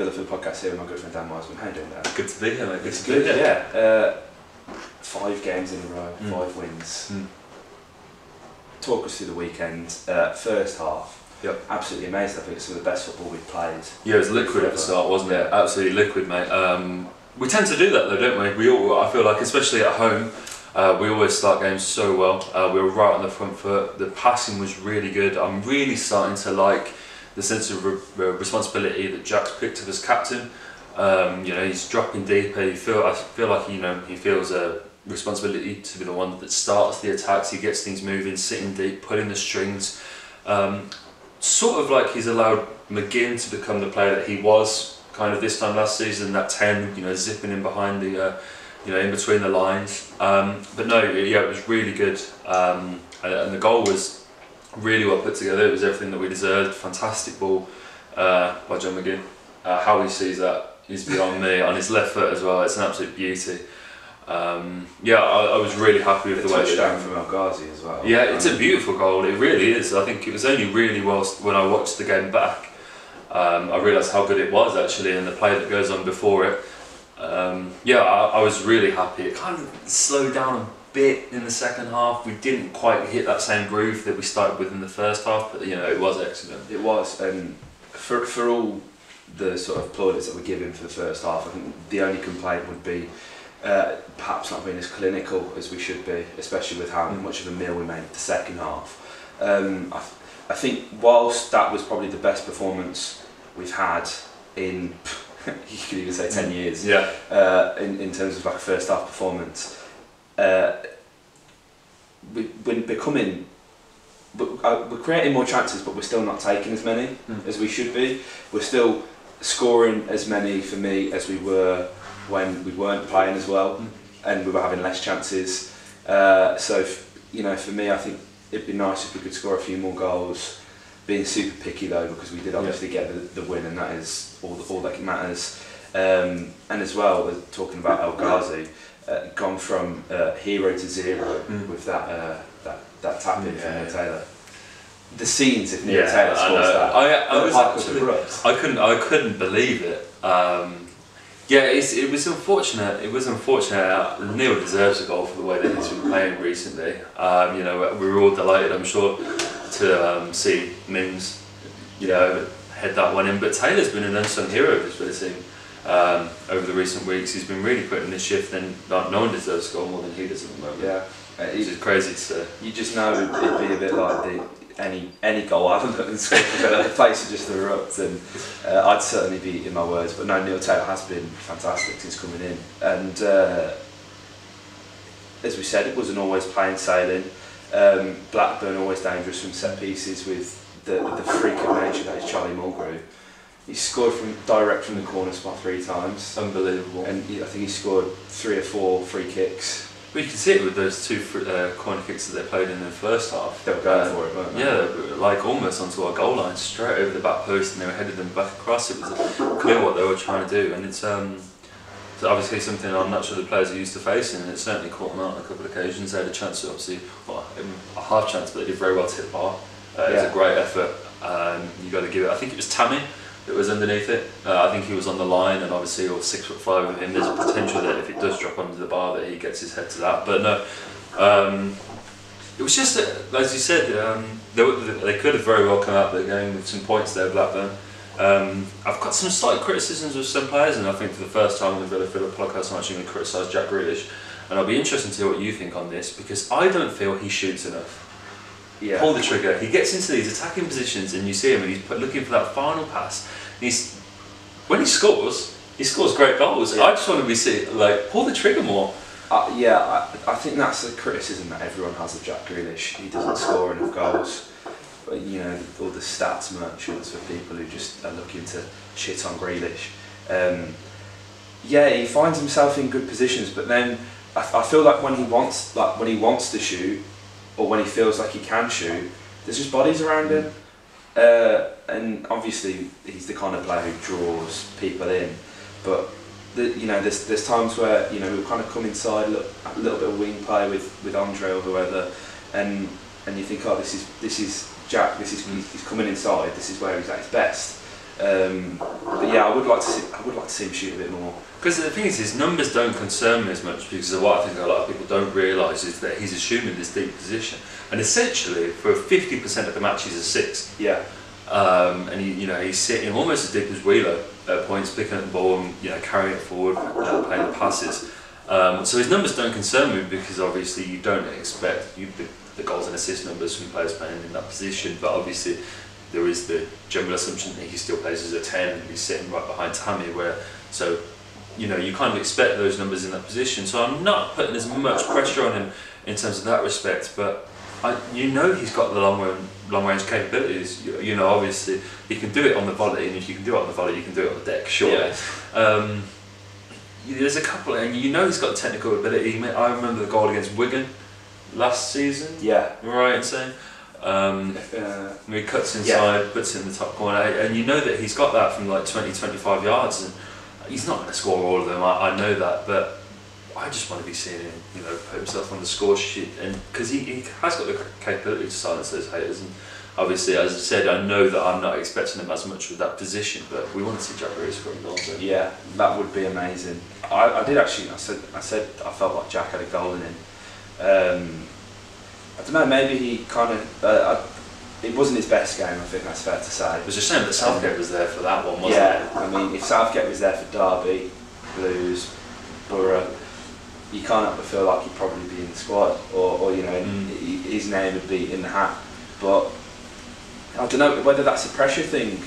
Villa for the podcast here with my good friend Dan Wiseman. How you doing, Dan? Good to be here, mate. It's good, yeah. 5 games in a row, 5 wins. Talk us through the weekend. First half, absolutely amazing. I think it's some of the best football we've played. Yeah, it was liquid at the start, wasn't it? Absolutely liquid, mate. We tend to do that though, don't we? I feel like, especially at home, we always start games so well. We were right on the front foot. The passing was really good. I'm really starting to like the sense of responsibility that Jack's picked up as captain. You know, he's dropping deeper. I feel like he feels a responsibility to be the one that starts the attacks. He gets things moving, sitting deep, pulling the strings. Sort of like he's allowed McGinn to become the player that he was kind of this time last season. That 10, zipping in behind the, in between the lines. But no, yeah, it was really good. And the goal was really well put together. It was everything that we deserved. Fantastic ball by John McGinn. How he sees that is beyond me. On his left foot as well, it's an absolute beauty. I was really happy with the way touchdown from El Ghazi as well. Yeah, it's a beautiful goal. It really is. I think it was only really whilst when I watched the game back, I realised how good it was actually, and the play that goes on before it. I was really happy. It kind of slowed down a bit in the second half. We didn't quite hit that same groove that we started with in the first half, but it was excellent. It was, and for all the sort of plaudits that we give him for the first half, I think the only complaint would be perhaps not being as clinical as we should be, especially with how much of a meal we made the second half. I think whilst that was probably the best performance we've had in, you could even say 10 years, in terms of like a first half performance, we're creating more chances, but we're still not taking as many as we should be. We're still scoring as many, for me, as we were when we weren't playing as well, and we were having less chances. For me, I think it'd be nice if we could score a few more goals. Being super picky though, because we did obviously get the win, and that is all that matters. And as well, talking about El Ghazi, gone from hero to zero with that tap in from Neil Taylor. The scenes if Neil Taylor scores that. I couldn't believe it. It was unfortunate. It was unfortunate. Neil deserves a goal for the way that he's been playing recently. We were all delighted, I'm sure, to see Mims, head that one in. But Taylor's been an unsung hero for the team over the recent weeks. He's been really putting the shift, and no one deserves a goal more than he does at the moment. Yeah, it's just crazy to say. You just know it'd be a bit like any goal I haven't put in score, the place would just erupt, and I'd certainly be in my words. But no, Neil Taylor has been fantastic since coming in, and as we said, it wasn't always plain sailing. Blackburn always dangerous from set pieces with the freak of nature that is Charlie Mulgrew. He scored direct from the corner spot 3 times. Unbelievable. And I think he scored 3 or 4 free kicks. Well, you can see it with those 2 corner kicks that they played in the first half. They were going for it, weren't they? Yeah, like almost onto our goal line, straight over the back post, and they were headed them back across. It was clear what they were trying to do, and it's obviously something I'm not sure the players are used to facing, and it certainly caught them out on a couple of occasions. They had a chance to a half chance, but they did very well to hit the bar. It was a great effort. You got to give it. I think it was Tammy that was underneath it. I think he was on the line, and obviously all 6'5" of him. There's a potential that if it does drop onto the bar, that he gets his head to that. But no, it was just as you said. They could have very well come out of the game with some points there, Blackburn. I've got some slight criticisms of some players, and I think for the first time in the Villa podcast, I'm actually going to criticise Jack Grealish, and I'll be interested to hear what you think on this, because I don't feel he shoots enough. Yeah. Pull the trigger. He gets into these attacking positions, and you see him, and he's looking for that final pass. When he scores great goals. Yeah. I just want to be pull the trigger more. I think that's a criticism that everyone has of Jack Grealish. He doesn't score enough goals. But all the stats merchants for people who just are looking to shit on Grealish. He finds himself in good positions, but then I feel like when he wants to shoot, or when he feels like he can shoot, there's just bodies around him. And obviously he's the kind of player who draws people in, but there's times where we'll kind of come inside, look a little bit of wing play with Andre or whoever, and you think, oh, this is Jack, he's coming inside, this is where he's at his best. But yeah, I would like to see him shoot a bit more. Because the thing is, his numbers don't concern me as much, because of what I think a lot of people don't realise is that he's assuming this deep position, and essentially for 50% of the match he's a 6. Yeah. And he's sitting almost as deep as Wheeler at points, picking up the ball and carrying it forward, playing the passes. So his numbers don't concern me, because obviously you don't expect the goals and assist numbers from players playing in that position, but obviously there is the general assumption that he still plays as a 10 and he's sitting right behind Tammy, so you kind of expect those numbers in that position. So I'm not putting as much pressure on him in terms of that respect, but he's got the long range capabilities. Obviously he can do it on the volley, and if you can do it on the volley, you can do it on the deck, sure. Yeah. There's a couple, and he's got technical ability. I remember the goal against Wigan last season. Yeah. Right in saying. He cuts inside, puts it in the top corner, and that he's got that from like 20-25 yards, and he's not going to score all of them. I know that, but I just want to be seeing him, put himself on the score sheet, and because he has got the capability to silence those haters. And obviously, as I said, I know that I'm not expecting him as much with that position, but we want to see Jack Grealish scoring goals. So. Yeah, that would be amazing. I did actually. I said I felt like Jack had a goal in him. I don't know. Maybe he kind of. It wasn't his best game. I think that's fair to say. It was a shame that Southgate was there for that one, wasn't it? Yeah, I mean, if Southgate was there for Derby, Blues, Borough, you can't help but feel like he'd probably be in the squad, or his name would be in the hat. But I don't know whether that's a pressure thing,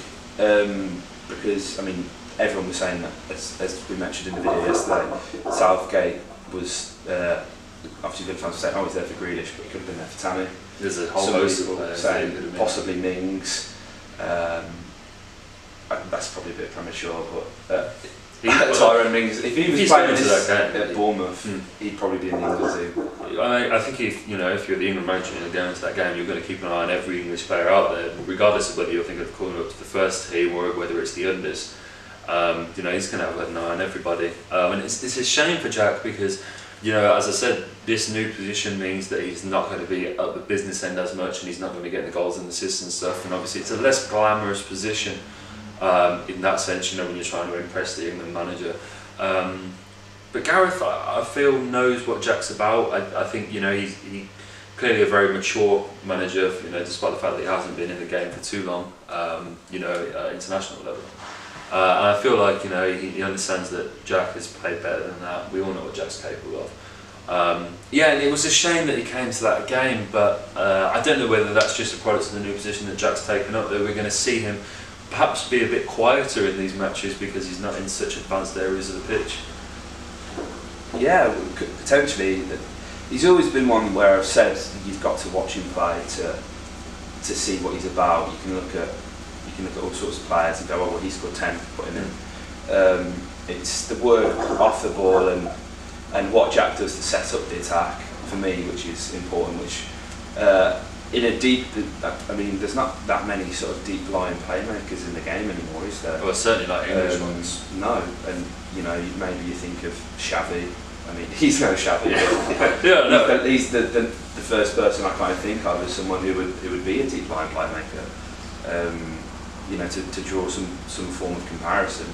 because I mean, everyone was saying that, as we mentioned in the video yesterday, Southgate was obviously Villa fans were saying, oh, he's there for Grealish, but he could have been there for Tammy. There's a whole host of players saying possibly Mings. That's probably a bit premature, but Tyrone Mings, if he was playing at Bournemouth, he'd probably be in the England team. I think if you're the England manager and you're going into that game, you're going to keep an eye on every English player out there, regardless of whether you're thinking of calling up to the first team or whether it's the unders. He's going to have an eye on everybody, and it's a shame for Jack, because as I said, this new position means that he's not going to be at the business end as much, and he's not going to be getting the goals and assists and stuff, and obviously it's a less glamorous position in that sense, when you're trying to impress the England manager. But Gareth, I feel, knows what Jack's about. I think he's clearly a very mature manager, despite the fact that he hasn't been in the game for too long, international level. And I feel like he understands that Jack has played better than that. We all know what Jack's capable of. And it was a shame that he came to that game, but I don't know whether that's just a product of the new position that Jack's taken up, that we're going to see him perhaps be a bit quieter in these matches because he's not in such advanced areas of the pitch. Yeah, potentially. He's always been one where I've said you've got to watch him play to see what he's about. You can look at all sorts of players and go, oh well, he scored 10, put him in. It's the work off the ball and what Jack does to set up the attack for me, which is important. Which in a deep, I mean, there's not that many sort of deep lying playmakers in the game anymore, is there? Well, certainly not English ones. No, and maybe you think of Xavi. I mean, he's no Xavi. No. He's the first person I kind of think of as someone who would be a deep lying playmaker. To draw some form of comparison.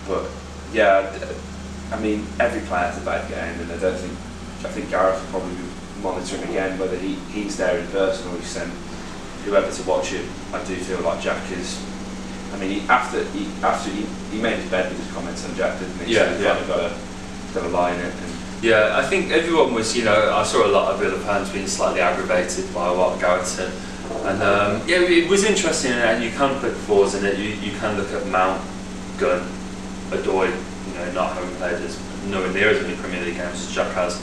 But yeah, I mean, every player has a bad game, and I think Gareth will probably be monitoring again whether he's there in person or he's sent whoever to watch him. I do feel like Jack is. I mean, after he made his bed with his comments on Jack, didn't he? Yeah, so he's kind of got a lie in it. Yeah, I think everyone was. I saw a lot of Villa fans being slightly aggravated by what Gareth said. And it was interesting, and you can put fours in it. You can look at Mount, Gunn, Odoi, not having played as nowhere near as many Premier League games as Jack has.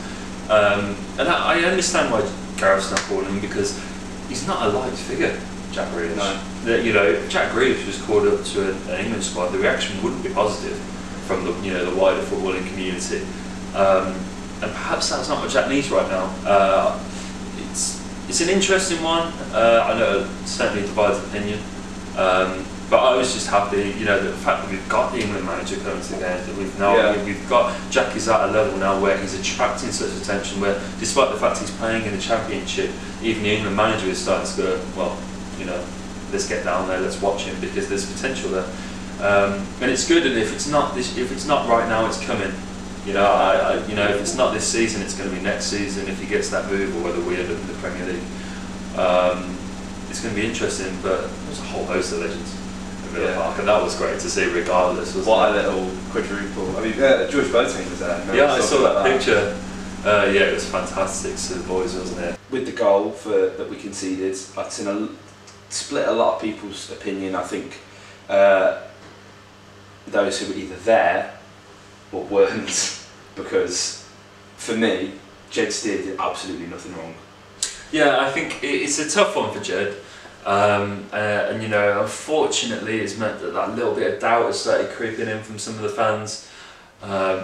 And I understand why Gareth's not calling him, because he's not a light figure, Jack Grealish. No. If Jack Grealish was called up to an England squad, the reaction wouldn't be positive from the wider footballing community. And perhaps that's not what Jack needs right now. It's an interesting one. I know certainly divided opinion, but I was just happy, the fact that we've got the England manager coming to the game, that we've got Jack is at a level now where he's attracting such attention. Where, despite the fact he's playing in the Championship, even the England manager is starting to go, well, let's get down there, let's watch him because there's potential there. And it's good, and if it's not right now, it's coming. You know, if it's not this season, it's going to be next season if he gets that move, or whether we end up in the Premier League. It's going to be interesting, but there's a whole host of legends at Villa Park, and that was great to see regardless. What a little quadruple. I mean, George Boateng was there. Yeah, I saw that picture. Yeah, it was fantastic to the boys, wasn't it? With the goal that we conceded, I've seen split a lot of people's opinion. I think those who were either there or weren't, because for me, Jed Steer did absolutely nothing wrong. Yeah, I think it's a tough one for Jed, and you know, unfortunately, it's meant that little bit of doubt has started creeping in from some of the fans.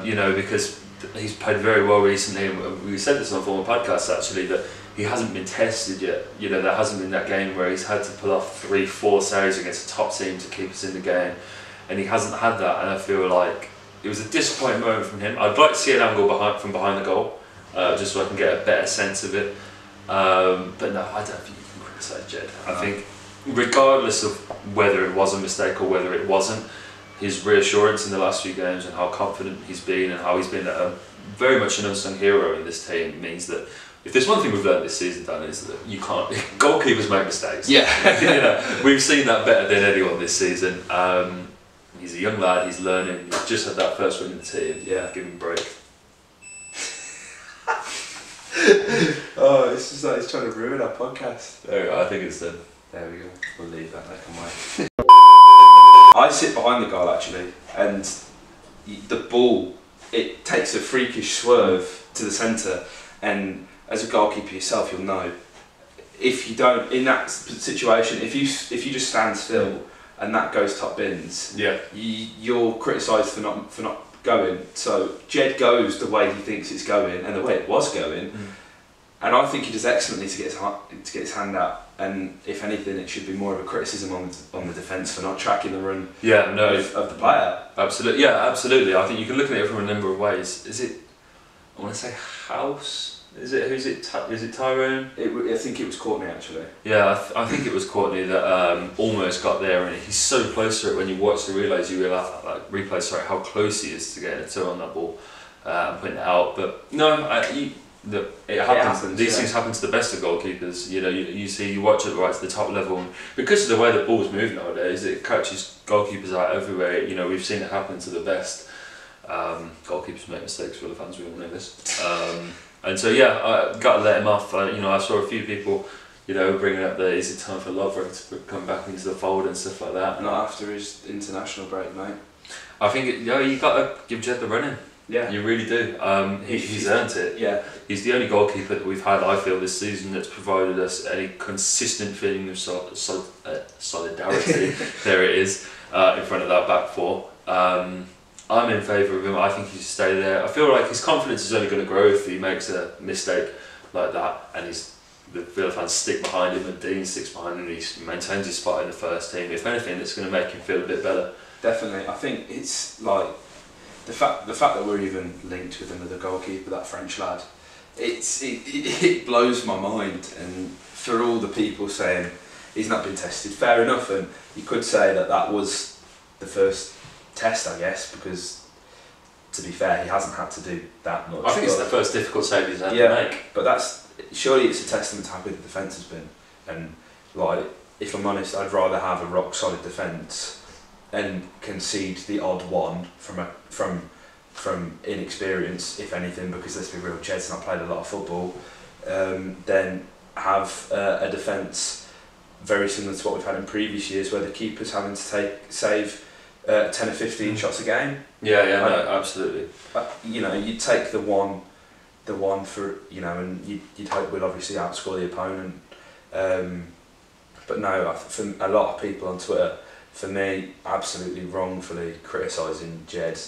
You know, because he's played very well recently, and we said this on former podcasts actually, that he hasn't been tested yet. You know, there hasn't been that game where he's had to pull off 3-4 saves against a top team to keep us in the game, and he hasn't had that. And I feel like it was a disappointing moment from him. I'd like to see an angle from behind the goal, just so I can get a better sense of it. But no, I don't think you can criticise Jed. I think regardless of whether it was a mistake or whether it wasn't, his reassurance in the last few games and how confident he's been and how he's been very much an unsung hero in this team means that if there's one thing we've learned this season, Dan, is that you can't. Goalkeepers make mistakes. Yeah, you know, we've seen that better than anyone this season. He's a young lad. He's learning. He's just had that first win in the team. Yeah, give him a break. Oh, it's just like he's trying to ruin our podcast. There we go. I think it's done. There we go. We'll leave that there can wait. I sit behind the goal actually, and the ball, it takes a freakish swerve to the centre, and as a goalkeeper yourself, you'll know if you don't in that situation, if you just stand still and that goes top bins, you're criticised for not going. So Jed goes the way he thinks it's going and the way it was going, and I think he does excellently to get his hand out. And if anything, it should be more of a criticism on the defence for not tracking the run. Yeah, no, of the player. Absolutely, yeah, absolutely. I think you can look at it from a number of ways. Is it? I want to say House. Is it? Who's it? Is it Tyrone? I think it was Courtney actually. Yeah, I think it was Courtney that almost got there, and he's so close to it. When you watch the replays, you realise how close he is to getting a toe on that ball and putting it out. But no, it happens. These things happen to the best of goalkeepers. You know, you watch it right to the top level, and because of the way the balls move nowadays, it catches goalkeepers out everywhere. You know, we've seen it happen to the best. Goalkeepers make mistakes for the fans. We all know this. And so yeah, I got to let him off. You know, I saw a few people, you know, bringing up the is it time for Lovren to come back into the fold and stuff like that. Not after his international break, mate. I think you got to give Jed the run in. Yeah, you really do. He's earned it. Yeah, he's the only goalkeeper that we've had, I feel, this season that's provided us any consistent feeling of solidarity. There it is, in front of that back four. I'm in favour of him. I think he should stay there. I feel like his confidence is only going to grow if he makes a mistake like that, and the Villa fans stick behind him, and Dean sticks behind him, and he maintains his spot in the first team. If anything, it's going to make him feel a bit better. Definitely. I think it's like the fact that we're even linked with another goalkeeper, that French lad. It blows my mind, and for all the people saying he's not been tested, fair enough, and you could say that was the first test, I guess, because to be fair, he hasn't had to do that much. I think it's the first difficult save he's had to make. But surely it's a testament to how good the defence has been. And like, if I'm honest, I'd rather have a rock solid defence and concede the odd one from inexperience, if anything, because let's be real, Jed's not played a lot of football, than have a defence very similar to what we've had in previous years, where the keeper's having to save 10 or 15 shots a game. Yeah, no, absolutely. You know, you'd take the one for, you know, and you'd hope we'll obviously outscore the opponent. But no, for a lot of people on Twitter, for me, absolutely wrongfully criticising Jed.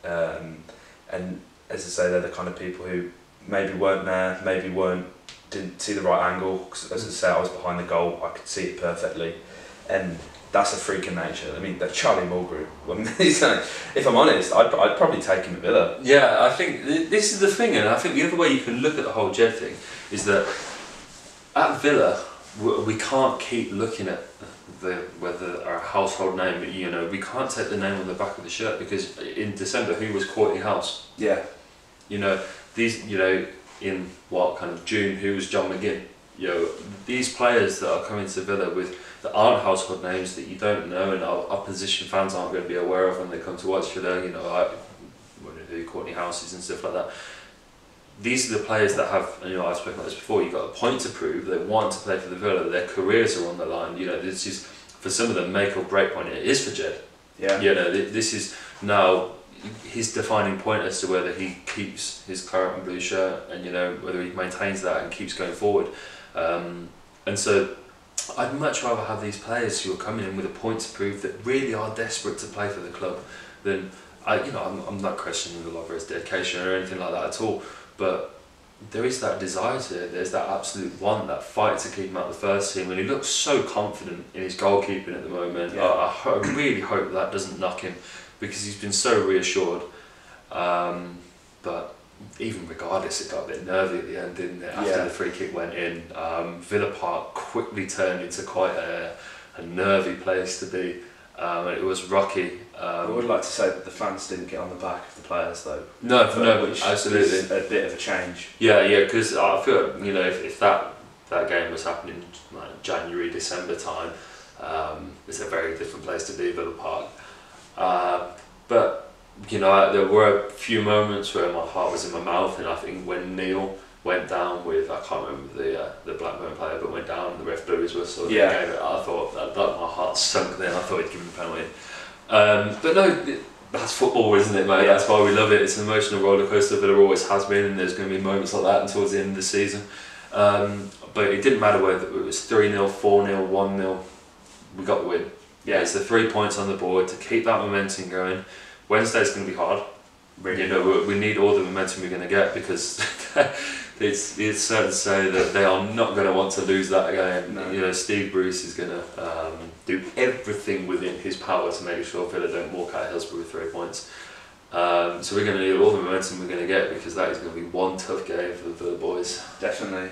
And as I say, they're the kind of people who maybe weren't there, didn't see the right angle. Cause as I say, I was behind the goal, I could see it perfectly. And that's a freak of nature. I mean, that Charlie Mulgrew. If I'm honest, I'd probably take him at Villa. Yeah, I think this is the thing, and I think the other way you can look at the whole Jed thing is that at Villa we can't keep looking at whether are a household name, but you know, we can't take the name on the back of the shirt, because in December, who was Courtney House? Yeah. You know, these, you know, in what kind of June, who was John McGinn? You know, these players that are coming to Villa that aren't household names, that you don't know, and our opposition fans aren't going to be aware of when they come to watch Villa. You know, who Courtney House is and stuff like that. These are the players that have, and you know, I've spoken about this before, you've got a point to prove, they want to play for the Villa, their careers are on the line. You know, this is, for some of them, make or break point. It is for Jed. Yeah. You know, this is now his defining point as to whether he keeps his claret and blue shirt, and you know, whether he maintains that and keeps going forward. And so I'd much rather have these players who are coming in with a point to prove, that really are desperate to play for the club, than I'm not questioning the Lovera's dedication or anything like that at all, but there is that desire to it. There's that absolute want, that fight to keep him at the first team, and he looks so confident in his goalkeeping at the moment. Yeah. I really hope that doesn't knock him, because he's been so reassured. But even regardless, it got a bit nervy at the end, didn't it? After the free kick went in, Villa Park quickly turned into quite a nervy place to be. It was rocky. I would like to say that the fans didn't get on the back of the players though. No, which absolutely. is a bit of a change. Yeah, because I feel, you know, if that game was happening like January, December time, it's a very different place to be, Villa Park. But you know, there were a few moments where my heart was in my mouth, and I think when Neil went down with, I can't remember the Blackburn player, but went down and the ref blew his whistle. Yeah. Gave it, I thought that my heart sunk then. I thought he'd give him a penalty. But no, that's football, isn't it, mate? Yeah. That's why we love it. It's an emotional roller coaster. Villa always has been, and there's going to be moments like that towards the end of the season. But it didn't matter whether it was 3-0, 4-0, 1-0. We got the win. Yeah, it's the 3 points on the board to keep that momentum going. Wednesday's going to be hard. Really, you know, we need all the momentum we're going to get, because it's certain to say that they are not going to want to lose that game. No. You know, Steve Bruce is going to do everything within his power to make sure Villa don't walk out of Hillsborough with 3 points. So we're going to need all the momentum we're going to get, because that is going to be one tough game for the Villa boys. Definitely.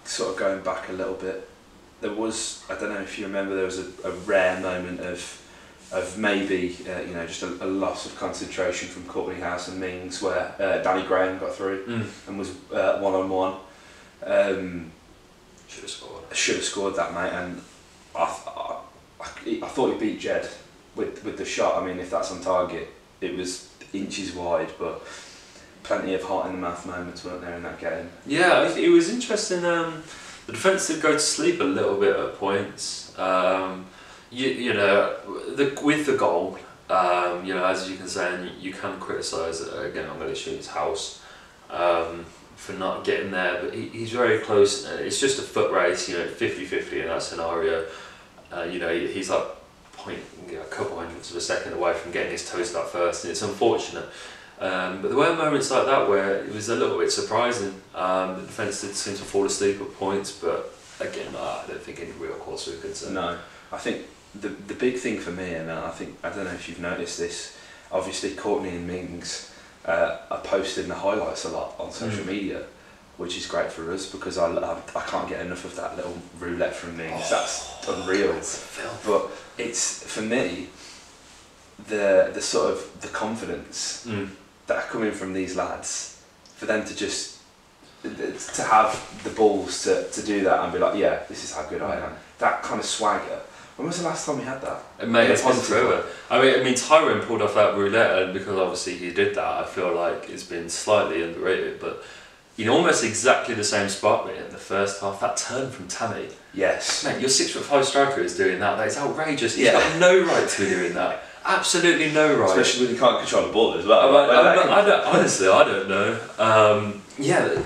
Sort of going back a little bit, there was, I don't know if you remember, there was a rare moment of maybe you know, just a loss of concentration from Courtney House and Mings, where Danny Graham got through and was one-on-one. Should have scored that, mate, and I thought he beat Jed with the shot. I mean, if that's on target, it was inches wide, but plenty of heart in the mouth moments, weren't there, in that game? Yeah, it was interesting. The defence did go to sleep a little bit at points. You know, with the goal, you know, as you can say, and you can criticise, again, I'm going to shoot his House for not getting there, but he's very close. It's just a foot race, you know, 50-50 in that scenario. You know, he's like a couple hundredths of a second away from getting his toast up first, and it's unfortunate. But there were moments like that where it was a little bit surprising. The defence did seem to fall asleep at points, but again, I don't think any real cause for concern. No, I think the big thing for me, and I don't know if you've noticed this, obviously Courtney and Mings are posting the highlights a lot on social media, which is great for us, because I can't get enough of that little roulette from Mings. That's unreal. But it's, for me, the sort of the confidence that are coming from these lads, for them to just to have the balls to do that and be like, yeah, this is how good I am. That kind of swagger. When was the last time we had that? Mate, it's been forever. I mean, Tyrone pulled off that roulette, and because obviously he did that, I feel like it's been slightly underrated. But in almost exactly the same spot, mate, in the first half, that turn from Tammy. Yes. Mate, your 6'5" striker is doing that. That is outrageous. He's got no right to be doing that. Absolutely no right. Especially when you can't control the ball as well. Honestly, I don't know. Yeah,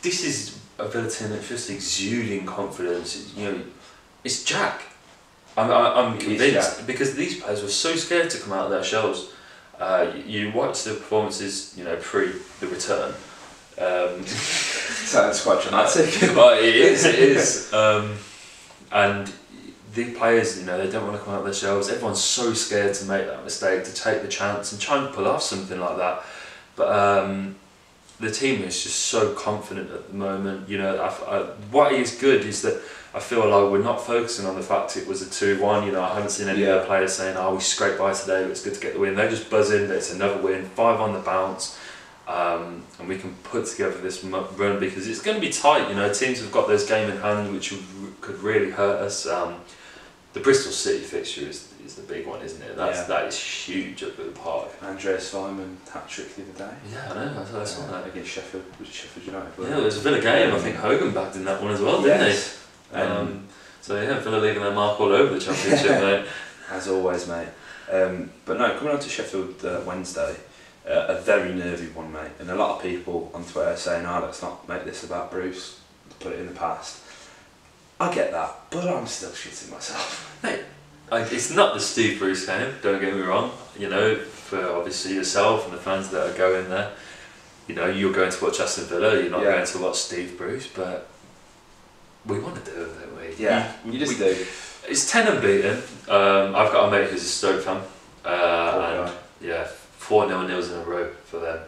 this is a Villa team that's just exuding confidence. You know, it's Jack. I'm convinced, because these players were so scared to come out of their shells. You watch the performances, you know, pre the return. Sounds quite dramatic. But it is. And the players, you know, they don't want to come out of their shells. Everyone's so scared to make that mistake, to take the chance and try and pull off something like that. But the team is just so confident at the moment. You know, what is good is that I feel like we're not focusing on the fact it was a 2-1. You know, I haven't seen any of the players saying, "Oh, we scraped by today. It's good to get the win." They're just buzzing that it's another win, 5 on the bounce, and we can put together this run because it's going to be tight. You know, teams have got those game in hand which could really hurt us. The Bristol City fixture is the big one, isn't it? That is huge up at the park. Andreas Simon hat-trick the other day. Yeah, I know, I saw that. Against Sheffield, was it Sheffield United? Yeah, there was a Villa game, I think Hogan bagged in that one as well, didn't he? So yeah, Villa leaving their mark all over the Championship, mate. As always, mate. But no, coming on to Sheffield Wednesday, a very nervy one, mate. And a lot of people on Twitter saying, "Oh, let's not make this about Bruce, put it in the past." I get that, but I'm still shitting myself. Mate, it's not the Steve Bruce game, don't get me wrong. You know, for obviously yourself and the fans that are going there, you know, you're going to watch Aston Villa, you're not going to watch Steve Bruce, but we want to do it, don't we? Yeah, you just do. It's 10 unbeaten. I've got a mate who's a Stoke fan, and yeah, 4-0 nils in a row for them.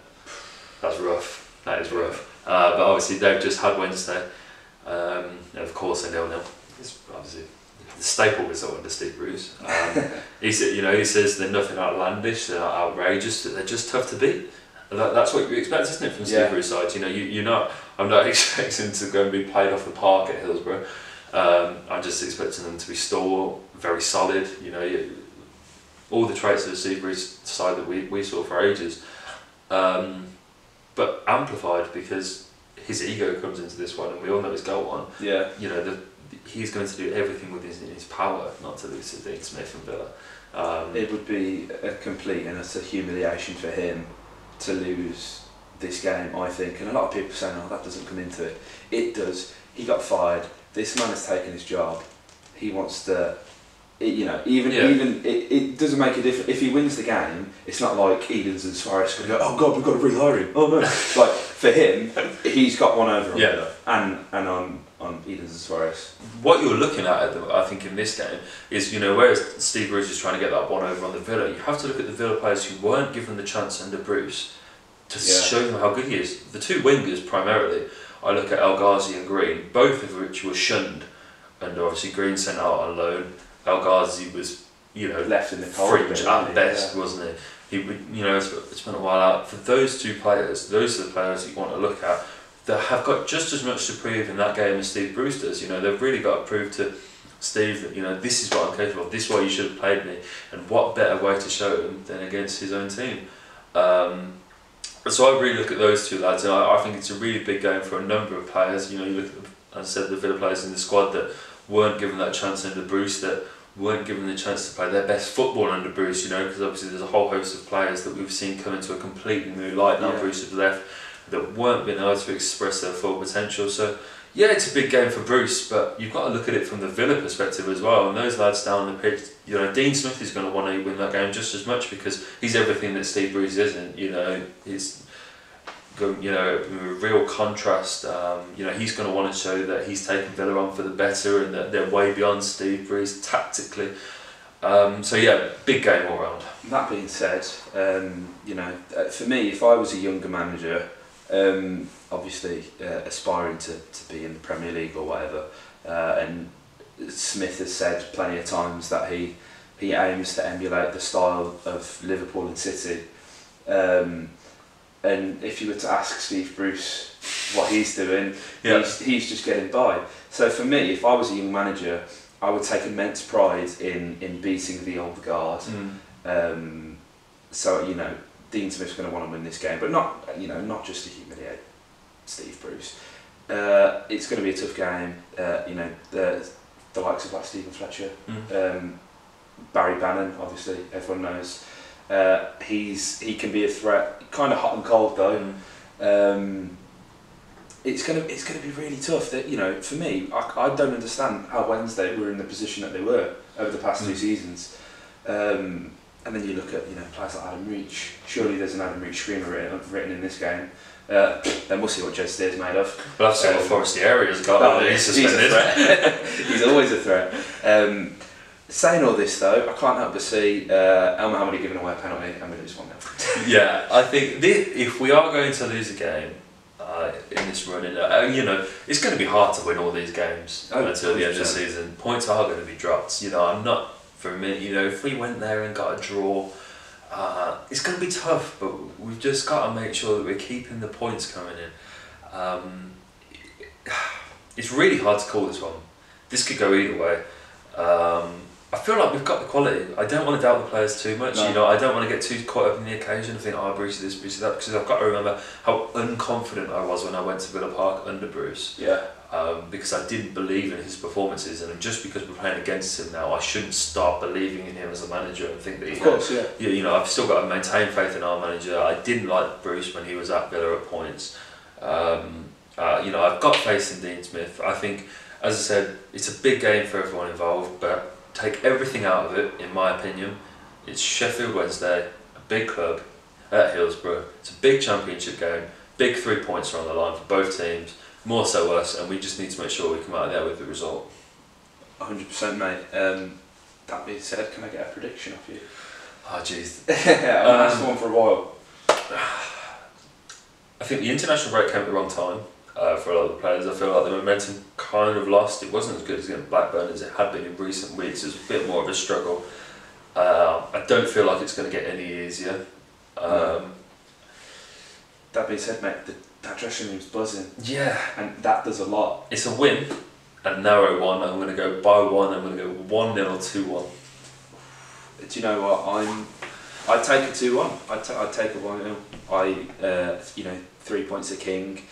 That's rough. That is rough. But obviously they've just had Wednesday. Of course, a 0-0. It's obviously the staple result under Steve Bruce. He says they're nothing outlandish, they're not outrageous, they're just tough to beat. That's what you expect, isn't it, from Steve Bruce's side? You know, you're not. I'm not expecting to go and be played off the park at Hillsborough. I'm just expecting them to be stalwart, very solid. You know, all the traits of the Steve Bruce side that we saw for ages, but amplified because his ego comes into this one, and we all know he's got one. Yeah. You know, he's going to do everything within his power not to lose to Dean Smith and Villa. It would be a complete and utter humiliation for him to lose this game, I think. And a lot of people saying, "Oh, that doesn't come into it." It does. He got fired. This man has taken his job. He wants to. It doesn't make a difference. If he wins the game, it's not like Edens and Suarez going to go, "Oh God, we've got to rehire him." Oh no! Like for him, he's got one over on and on Edens and Suarez. What you're looking at, I think, in this game is, you know, whereas Steve Bruce is trying to get that one over on the Villa, you have to look at the Villa players who weren't given the chance under Bruce to show them how good he is. The two wingers primarily, I look at El Ghazi and Green, both of which were shunned, and obviously Green sent out on loan. El Ghazi was, you know, left in the cold fringe at best, wasn't he? He would, you know, spent a while out. For those two players, those are the players that you want to look at that have got just as much to prove in that game as Steve Bruce does. You know, they've really got to prove to Steve that, you know, this is what I'm capable of, this is why you should have played me, and what better way to show him than against his own team. So I really look at those two lads, and I think it's a really big game for a number of players. You know, you look at, as I said, the Villa players in the squad that weren't given that chance under Bruce, that weren't given the chance to play their best football under Bruce, you know, because obviously there's a whole host of players that we've seen come into a completely new light now Bruce has left, that weren't being able to express their full potential. So yeah, it's a big game for Bruce, but you've got to look at it from the Villa perspective as well. And those lads down the pitch, you know, Dean Smith is going to want to win that game just as much because he's everything that Steve Bruce isn't. You know, he's, you know, a real contrast. You know, he's going to want to show that he's taken Villa on for the better and that they're way beyond Steve Bruce tactically. So yeah, big game all round. That being said, you know, for me, if I was a younger manager, obviously aspiring to be in the Premier League or whatever, and Smith has said plenty of times that he aims to emulate the style of Liverpool and City. And if you were to ask Steve Bruce what he's doing, he's just getting by. So for me, if I was a young manager, I would take immense pride in beating the old guard. So, you know, Dean Smith's going to want to win this game, but not, you know, not just to humiliate Steve Bruce. It's going to be a tough game. You know, the likes of like Stephen Fletcher, Barry Bannon, obviously everyone knows. He can be a threat. Kind of hot and cold though. It's gonna be really tough. That, you know, for me, I don't understand how Wednesday were in the position that they were over the past 2 seasons. And then you look at, you know, players like Adam Reach. Surely there's an Adam Reach screamer written in this game. Then we'll see what Jed Steer's made of. But I've seen what Forestieri has got. He's suspended. He's a threat. He's always a threat. Saying all this though, I can't help but see El Mohammadi giving away a penalty and we lose 1-0. Yeah, I think if we are going to lose a game, in this run. And you know, it's going to be hard to win all these games until the end of the season. Points are going to be dropped. You know, I'm not for a minute. You know, if we went there and got a draw, it's going to be tough. But we've just got to make sure that we're keeping the points coming in. It's really hard to call this one. This could go either way. I feel like we've got the quality. I don't want to doubt the players too much. No. You know, I don't want to get too caught up in the occasion and think, oh, Bruce is this, Bruce is that, because I've got to remember how unconfident I was when I went to Villa Park under Bruce. Yeah. Because I didn't believe in his performances, and just because we're playing against him now, I shouldn't start believing in him as a manager and think that he. Of course, yeah. You know, I've still got to maintain faith in our manager. I didn't like Bruce when he was at Villa at points. You know, I've got faith in Dean Smith. I think, as I said, it's a big game for everyone involved, but take everything out of it, in my opinion. It's Sheffield Wednesday, a big club at Hillsborough. It's a big championship game. Big 3 points are on the line for both teams, more so us, and we just need to make sure we come out of there with the result. 100%, mate. That being said, can I get a prediction off you? Oh, jeez. Yeah, I've asked one for a while. I think the international break came at the wrong time. For a lot of the players, I feel like the momentum kind of lost. It wasn't as good as against Blackburn as it had been in recent weeks. It was a bit more of a struggle. I don't feel like it's going to get any easier. That being said, mate, that dressing room's buzzing. Yeah. And that does a lot. It's a win, a narrow one. I'm going to go by one. I'm going to go 1-0 or 2-1. Do you know what? I'd take a 2-1. I'd take a 1-0. You know, 3 points a king.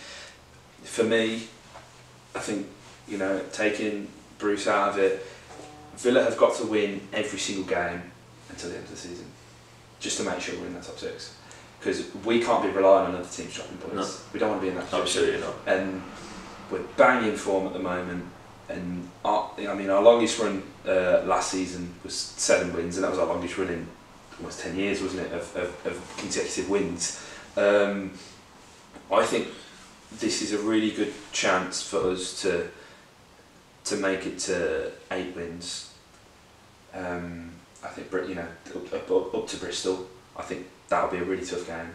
For me, I think, you know, taking Bruce out of it, Villa have got to win every single game until the end of the season, just to make sure we're in that top 6. Because we can't be relying on other teams dropping points. No. We don't want to be in that position. Absolutely not. And we're banging form at the moment. And I mean, our longest run last season was 7 wins, and that was our longest run in almost 10 years, wasn't it, of consecutive wins. I think this is a really good chance for us to make it to 8 wins. I think, you know, up to Bristol. I think that'll be a really tough game.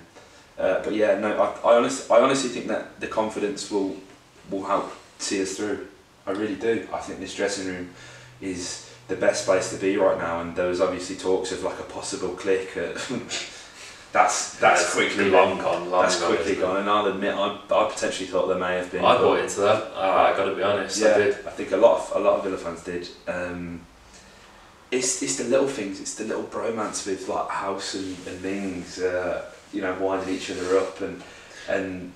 But yeah, no, I honestly think that the confidence will help see us through. I really do. I think this dressing room is the best place to be right now, and there was obviously talks of like a possible click. That's quickly long gone. That's quickly gone, and I'll admit I potentially thought there may have been. I bought into that. I got to be honest. Yeah, I did. I think a lot of Villa fans did. It's the little things. It's the little bromance with like House and Mings. You know, winding each other up, and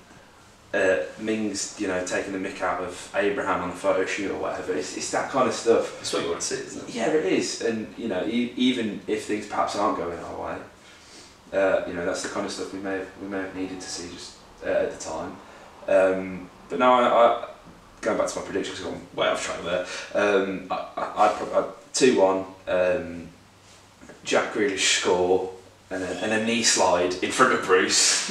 Mings, you know, taking the mick out of Abraham on the photo shoot or whatever. It's that kind of stuff. That's what you want to see, isn't it? Yeah, it is. And you know, even if things perhaps aren't going our way, you know, that's the kind of stuff we may have needed to see just at the time. But now, I going back to my predictions, I'm way off track there. I'd probably 2-1. Jack Grealish score. And a knee slide in front of Bruce,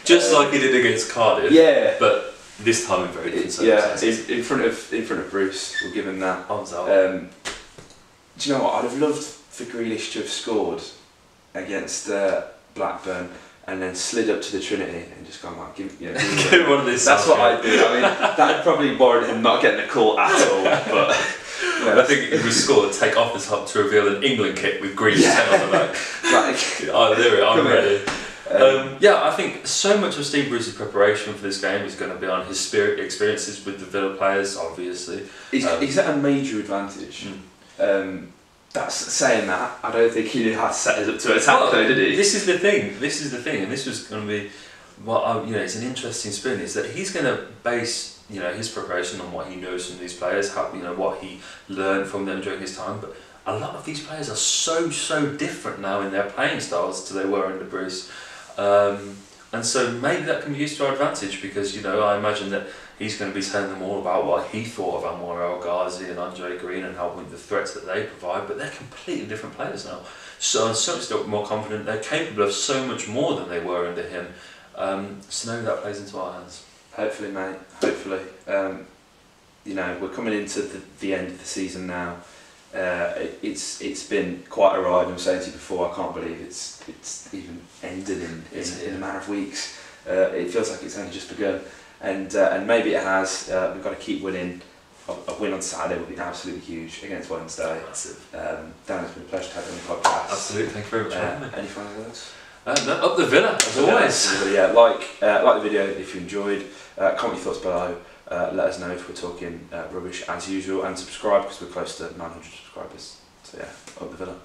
just like he did against Cardiff. Yeah, but this time in very different circumstances. Yeah, in front of Bruce, we'll give him that. Arms out. Do you know what? I'd have loved for Grealish to have scored against Blackburn and then slid up to the Trinity and just gone like, give one of these. That's what I'd do. I mean, that'd probably warrant him not getting a call at all. But I think he would score and take off the top to reveal an England kit with Grealish head on the back. I'm ready. Yeah, I think so much of Steve Bruce's preparation for this game is going to be on his experiences with the Villa players, obviously. He's at a major advantage. That's saying that. I don't think he knew how to set us up to attack, though, did he? This is the thing, and this was going to be it's an interesting spin, is that he's going to base, you know, his preparation on what he knows from these players, how, you know, what he learned from them during his time. But a lot of these players are so different now in their playing styles to they were under Bruce, and so maybe that can be used to our advantage, because, you know, I imagine that he's going to be telling them all about what he thought of Anwar El Ghazi and Andre Green and how the threats that they provide, but they're completely different players now. So I'm certainly still more confident. They're capable of so much more than they were under him. So maybe that plays into our hands. Hopefully, mate. Hopefully. You know, we're coming into the end of the season now. It's been quite a ride. I'm saying to you before, I can't believe it's even ended in a matter of weeks. It feels like it's only just begun. and maybe it has. We've got to keep winning. A win on Saturday would be absolutely huge against Wednesday. Dan, it's been a pleasure to have you on the podcast. Absolutely, thank you very much for having me. Any final words? No, up the Villa, as always. Yeah, like the video if you enjoyed. Comment your thoughts below. Let us know if we're talking rubbish as usual, and subscribe because we're close to 900 subscribers. So yeah, up the Villa.